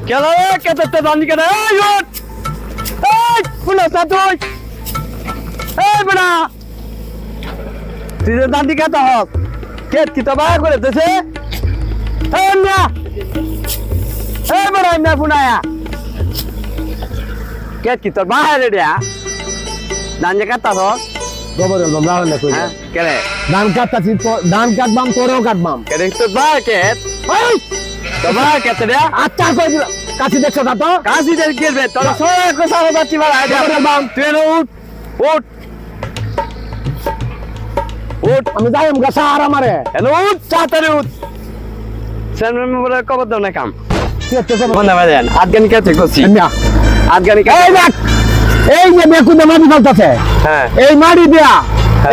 কেন রে কেতে দানি কেন এই উঠ এই পুনা সাতুই এই বড়া তুই দানি কাটা হস কেত কি তো বায়া করে দেছে এই না এই বড়া না পুনায়া কেত কি তোর বায়া রে দিয়া দানি কাটা হস গোবরের বাম রাও না কই হ্যাঁ কেরে ধান কাটতাছি ধান কাটবাম তোরও কাটবাম কেরে তোর বায়া কেত ওই তোর বায়া কেতে রে আচ্ছা কই দিলাম কাছে দেখছ না তো কাশি দের গেলবে তোর সবাই কথা বাতি মারা আইডিয়া গোবরের বাম তুই উঠ উঠ উঠ আমি যাইম গাছা আর আমারে হ্যালো উঠ চাতারে উঠ সামনে বলে কবর দাও না কাম কেতে কব মনে হয় দেন আজগানি কে থেকে করছি না আজগানি এই দেখ এই যে বেকুদে মাটি ফেলতাছে হ্যাঁ এই মাটি দিয়া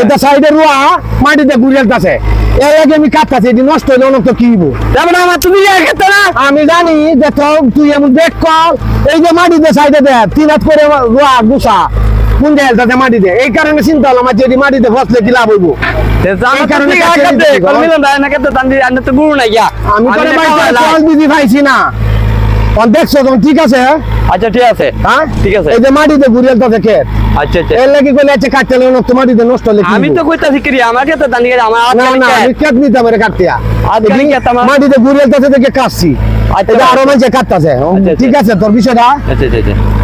এটা সাইডে রুয়া মাটিতে গুড়িয়ালতাছে এই আগে আমি কাটতাছি এটি নষ্ট হইলে অনেক তো কিনবো যেমন আমার তুমি খেতে না আমি জানি যে তুই এমন দেখ কর এই যে মাটিতে সাইডে দে 3 হাত করে রুয়া গুছা কোন জায়গাতে মাটিতে এই কারণে চিন্তা হলো আমার যদি মাটিতে ফসলে কি লাভ হইব এই কারণে কাটতে কলমিল না খেতে দান্দি আনতে তো গুরু না ইয়া আমি তোরে বাইরে ফল দিদি পাইছি না কোন দেখছো তুমি ঠিক আছে আচ্ছা ঠিক আছে হ্যাঁ ঠিক আছে এই যে মাটিতে গুড়িয়ালতাছে ক্ষেত আচ্ছা আচ্ছা এর লাগি কইলে আছে কাটতে হলে অনেক তো মাটিতে নষ্ট হলে আমি তো কইতাছি কি আমাকে তো দান্দি আমার না আজগানি না আমি ক্ষেত নিতে পারে কাটতিয়া আজগানি কে তোমার মাটিতে গুড়িয়ালতাছে দেখে কাটছি আচ্ছা এটা আরো মাঝে কাটতাছে আচ্ছা। ঠিক আছে তোর বিষয়টা আচ্ছা আচ্ছা